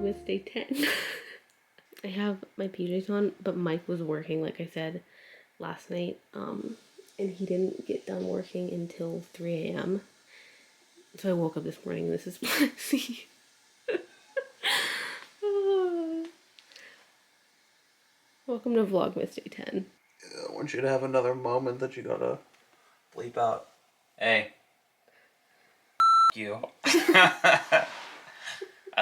Vlogmas day 10. I have my PJs on, but Mike was working, like I said, last night, and he didn't get done working until 3 a.m. So I woke up this morning and this is what I see. Welcome to Vlogmas day 10. I want you to have another moment that you gotta bleep out. Hey. You. I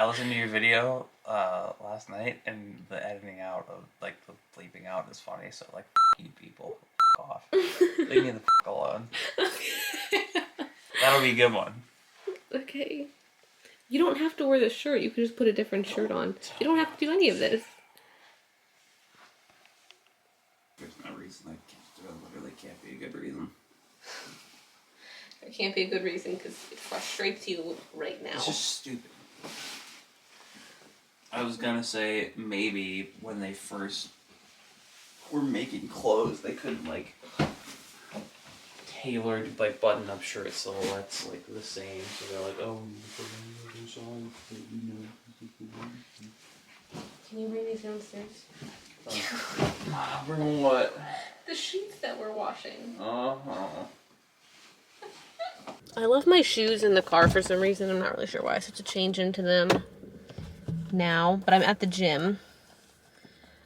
listened to your video last night, and the editing out of, like, the bleeping out is funny, so, like, you people. Off. Leave me the alone. That'll be a good one. Okay. You don't have to wear this shirt. You can just put a different shirt on. You don't have to do any of this. There's no reason. There literally can't be a good reason. There can't be a good reason because it frustrates you right now. It's just stupid. I was gonna say maybe when they first were making clothes, they couldn't, like, tailored, like, button-up shirt silhouettes, like, the same. So they're like, oh, Can you bring these downstairs? Bring what? The sheets that we're washing. Uh-huh. I left my shoes in the car for some reason. I'm not really sure why. So I have to change into them now. But I'm at the gym.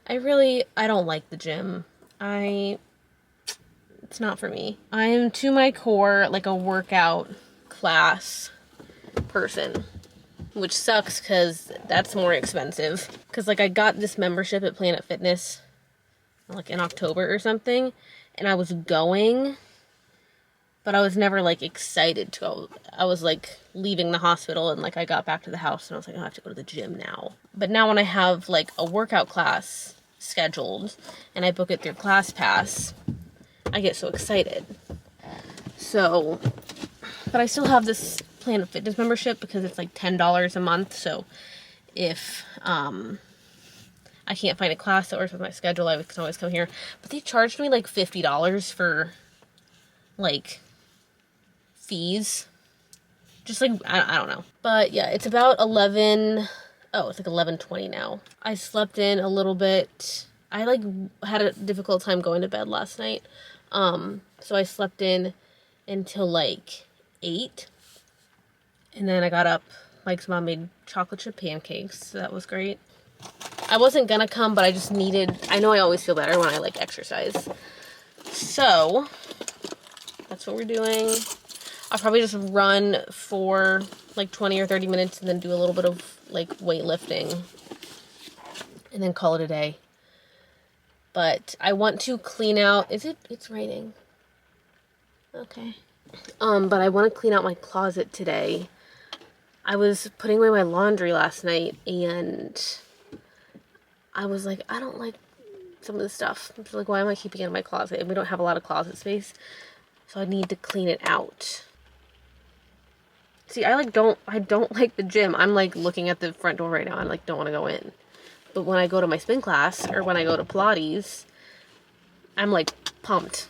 I don't like the gym. It's not for me. I am to my core like a workout class person. Which sucks because that's more expensive. Because, like, I got this membership at Planet Fitness, like, in October or something. And I was going, but I was never, like, excited to go. I was, like, leaving the hospital and, like, I got back to the house and I was like, oh, I have to go to the gym now. But now when I have, like, a workout class scheduled and I book it through ClassPass, I get so excited. So, but I still have this Planet Fitness membership because it's like $10 a month. So if I can't find a class that works with my schedule, I can always come here. But they charged me like $50 for, like, fees. Just like, I don't know. But yeah, it's about 11. Oh, it's like 11:20 now. I slept in a little bit. I, like, had a difficult time going to bed last night. So I slept in until like 8. And then I got up. Mike's mom made chocolate chip pancakes, so that was great. I wasn't gonna come, but I just needed... I know I always feel better when I, like, exercise. So, that's what we're doing. I'll probably just run for, like, 20 or 30 minutes and then do a little bit of, like, weightlifting. And then call it a day. But I want to clean out... It's raining. Okay. But I want to clean out my closet today. I was putting away my laundry last night, and I was like, I don't like some of this stuff. I'm just like, why am I keeping it in my closet? And we don't have a lot of closet space, so I need to clean it out. See, I don't like the gym. I'm, like, looking at the front door right now. I, like, don't want to go in. But when I go to my spin class, or when I go to Pilates, I'm, like, pumped.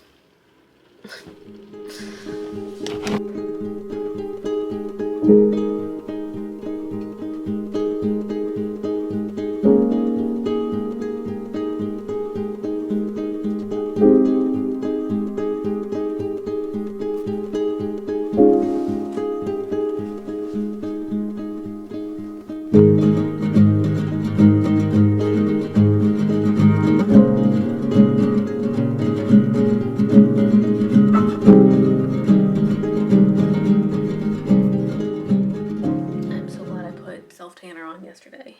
Yesterday.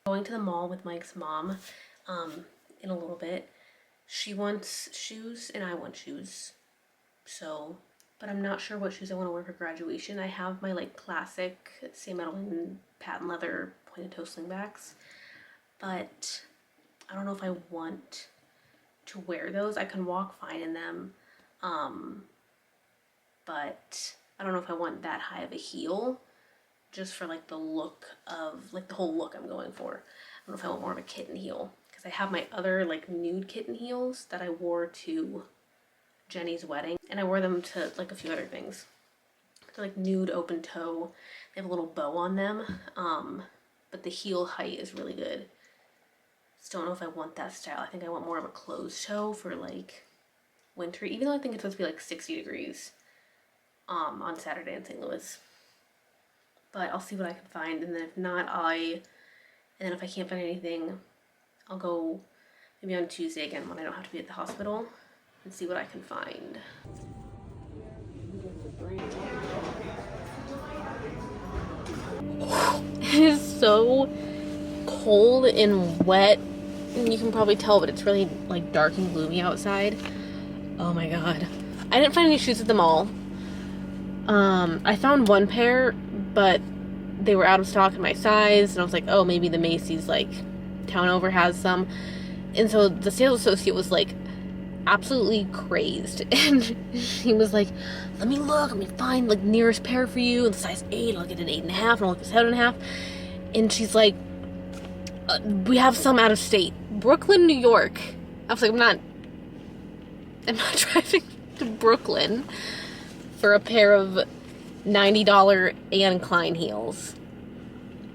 Going to the mall with Mike's mom in a little bit. She wants shoes and I want shoes. So, but I'm not sure what shoes I want to wear for graduation. I have my, like, classic Sam Edelman patent leather pointed toe slingbacks, but I don't know if I want to wear those. I can walk fine in them, but I don't know if I want that high of a heel. Just for, like, the look of, like, the whole look I'm going for. I don't know if I want more of a kitten heel. Because I have my other, like, nude kitten heels that I wore to Jenny's wedding. And I wore them to, like, a few other things. They're, like, nude open toe. They have a little bow on them. but the heel height is really good. Just don't know if I want that style. I think I want more of a closed toe for like winter, even though I think it's supposed to be like 60 degrees on Saturday in St. Louis. But I'll see what I can find, and then if not, and then if I can't find anything, I'll go maybe on Tuesday again when I don't have to be at the hospital and see what I can find. It is so cold and wet, and you can probably tell, but it's really like dark and gloomy outside. Oh my god. I didn't find any shoes at the mall. I found one pair, but they were out of stock in my size, and I was like, oh, maybe the Macy's like town over has some. And so the sales associate was like absolutely crazed, and he was like, let me find like nearest pair for you, and the size 8, I'll get an 8.5, and I'll get a 7.5. And she's like, we have some out of state, Brooklyn, New York. I was like, I'm not driving to Brooklyn for a pair of $90 Anne Klein heels.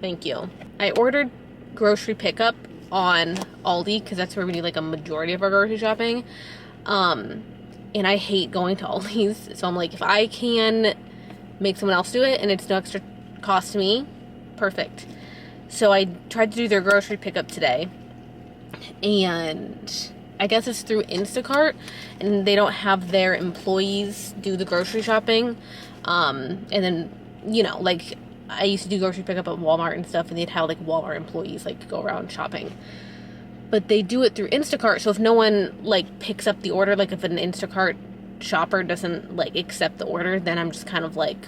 Thank you. I ordered grocery pickup on Aldi because that's where we do like a majority of our grocery shopping. And I hate going to Aldi's, so I'm like, if I can make someone else do it and it's no extra cost to me, perfect. So I tried to do their grocery pickup today, and I guess it's through Instacart, and they don't have their employees do the grocery shopping. And then, you know, like I used to do grocery pickup at Walmart and stuff, and they'd have like Walmart employees like go around shopping. But they do it through Instacart, so if no one like picks up the order, like if an Instacart shopper doesn't like accept the order, then I'm just kind of like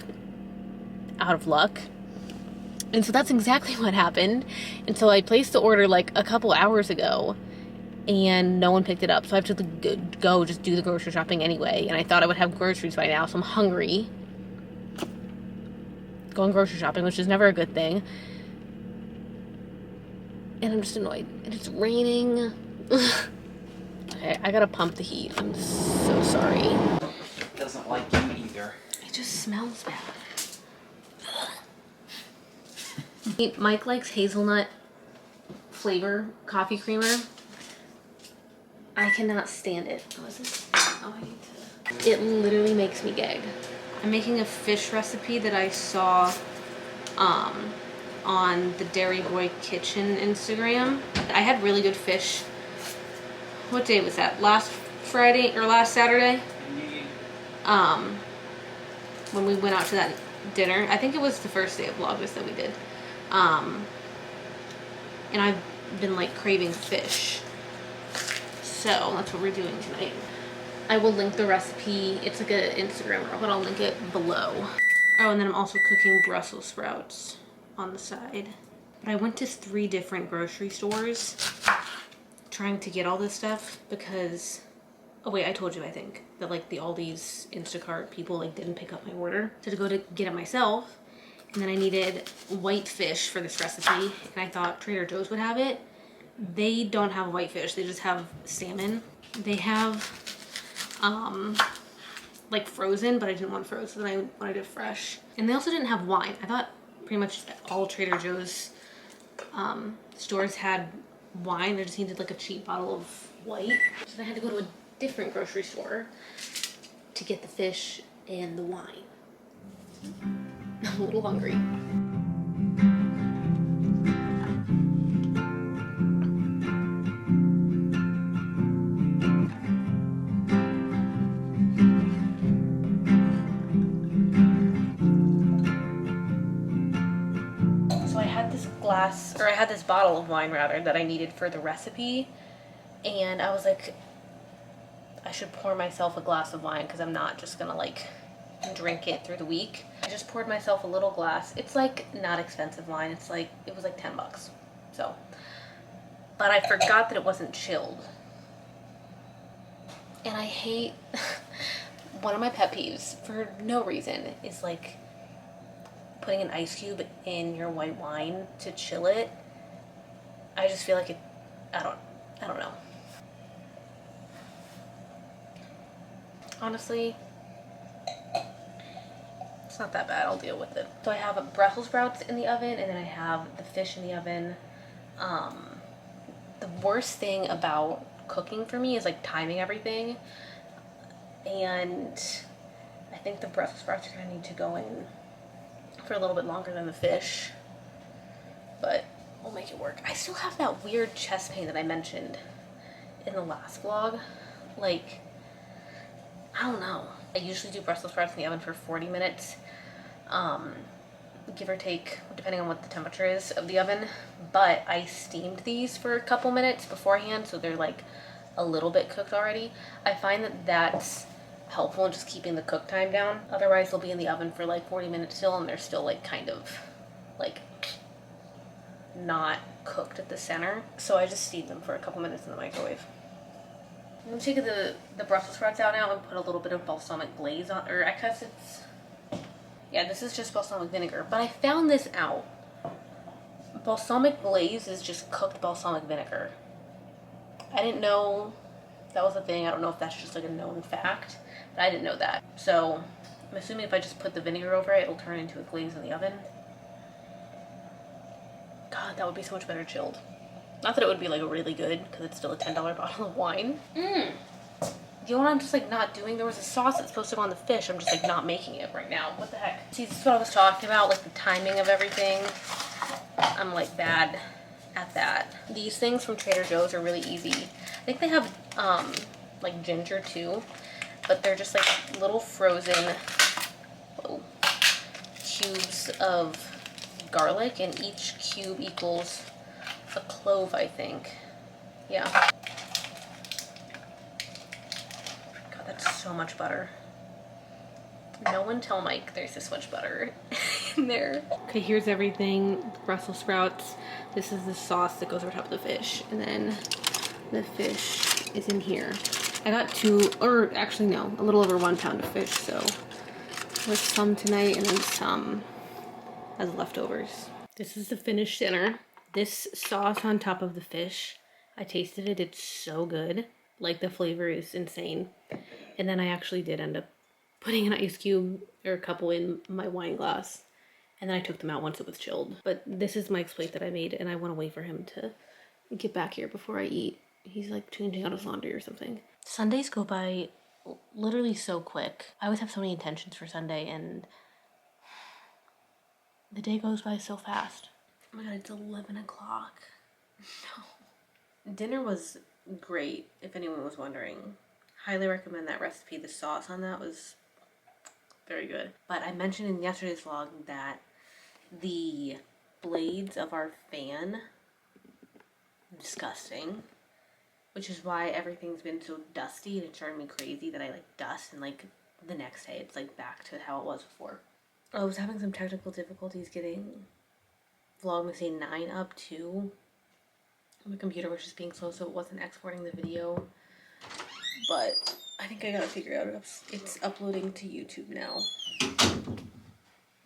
out of luck. And so that's exactly what happened. And so I placed the order like a couple hours ago, and no one picked it up. So I have to go just do the grocery shopping anyway. And I thought I would have groceries by now, so I'm hungry. Going grocery shopping, which is never a good thing. And I'm just annoyed. And it's raining. Okay, I gotta pump the heat. I'm so sorry. It doesn't like you either. It just smells bad. Mike likes hazelnut flavor coffee creamer. I cannot stand it. Oh, is this? Oh, I need to. It literally makes me gag. I'm making a fish recipe that I saw on the Dairy Boy Kitchen Instagram. I had really good fish. What day was that? Last Friday or last Saturday? When we went out to that dinner. I think it was the first day of VLOGMAS that we did. And I've been like craving fish. So that's what we're doing tonight. I will link the recipe. It's like an Instagram reel, but I'll link it below. Oh, and then I'm also cooking Brussels sprouts on the side. But I went to 3 different grocery stores trying to get all this stuff because, oh wait, I told you, I think, that like the Aldi's Instacart people like didn't pick up my order. So to go to get it myself, and then I needed white fish for this recipe, and I thought Trader Joe's would have it. They don't have white fish, they just have salmon. They have like frozen, but I didn't want frozen, I wanted it fresh. And they also didn't have wine. I thought pretty much all Trader Joe's stores had wine. I just needed like a cheap bottle of white. So I had to go to a different grocery store to get the fish and the wine. I'm a little hungry. So I had this bottle of wine rather that I needed for the recipe, and I was like, I should pour myself a glass of wine because I'm not just gonna like drink it through the week. I just poured myself a little glass. It's like not expensive wine. It was like $10. So, but I forgot that it wasn't chilled. And I hate, one of my pet peeves for no reason is like putting an ice cube in your white wine to chill it. I just feel like it, I don't know. Honestly, It's not that bad, I'll deal with it. So I have Brussels sprouts in the oven, and then I have the fish in the oven. The worst thing about cooking for me is like timing everything. And I think the Brussels sprouts are gonna need to go in for a little bit longer than the fish. But we'll make it work. I still have that weird chest pain that I mentioned in the last vlog. Like, I don't know. I usually do Brussels sprouts in the oven for 40 minutes. Give or take, depending on what the temperature is of the oven. But I steamed these for a couple minutes beforehand, so they're like a little bit cooked already. I find that that's helpful in just keeping the cook time down. Otherwise, they'll be in the oven for like 40 minutes still, and they're still like kind of like not cooked at the center. So I just steamed them for a couple minutes in the microwave. I'm gonna take the Brussels sprouts out now and put a little bit of balsamic glaze on, or I guess it's, yeah, this is just balsamic vinegar. But I found this out. Balsamic glaze is just cooked balsamic vinegar. I didn't know that was a thing. I don't know if that's just like a known fact, but I didn't know that. So I'm assuming if I just put the vinegar over it, it'll turn into a glaze in the oven. God, that would be so much better chilled. Not that it would be like really good, because it's still a $10 bottle of wine. You know what I'm just like not doing? There was a sauce that's supposed to go on the fish. I'm just like not making it right now. What the heck? See, this is what I was talking about, like the timing of everything. I'm like bad at that. These things from Trader Joe's are really easy. I think they have like ginger too, but they're just like little frozen cubes of garlic, and each cube equals a clove, I think. Yeah. God, that's so much butter. No one tell Mike there's this much butter in there. Okay, here's everything. Brussels sprouts. This is the sauce that goes over top of the fish. And then the fish is in here. I got 2, or actually no, a little over 1 pound of fish, so with some tonight and then some as leftovers. This is the finished dinner. This sauce on top of the fish, I tasted it, it's so good. Like, the flavor is insane. And then I actually did end up putting an ice cube or a couple in my wine glass, and then I took them out once it was chilled. But this is Mike's plate that I made, and I want to wait for him to get back here before I eat. He's like changing out his laundry or something. Sundays go by literally so quick. I always have so many intentions for Sunday, and the day goes by so fast. Oh my god, it's 11 o'clock. No. Dinner was great, if anyone was wondering. Highly recommend that recipe. The sauce on that was very good. But I mentioned in yesterday's vlog that the blades of our fan, disgusting. Which is why everything's been so dusty, and it's driving me crazy that I like dust, and like the next day it's like back to how it was before. I was having some technical difficulties getting VLOGMAS 9 up too. My computer was just being slow, so it wasn't exporting the video. But I think I gotta figure out it's uploading to YouTube now.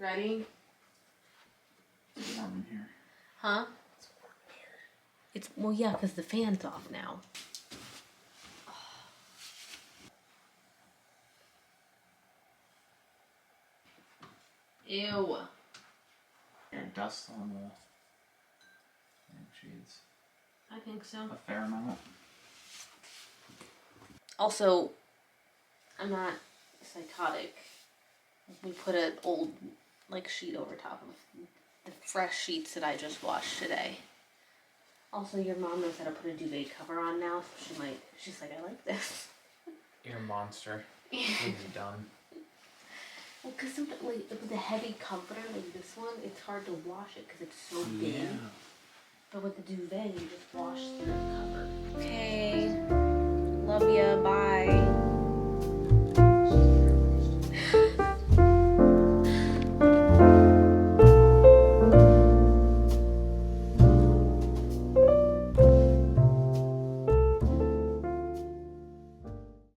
Ready? It's warm in here. Huh? It's warm in here. Well, yeah, because the fan's off now. Ew. And dust on the sheets. I think so. A fair amount. Also, I'm not psychotic. We put an old like sheet over top of the fresh sheets that I just washed today. Also, your mom knows how to put a duvet cover on now, so she's like, I like this. You're a monster. When you're done. Well, because like with the heavy comforter like this one, it's hard to wash it because it's so big. Yeah. But with the duvet, you just wash the cover. Okay. Love ya. Bye.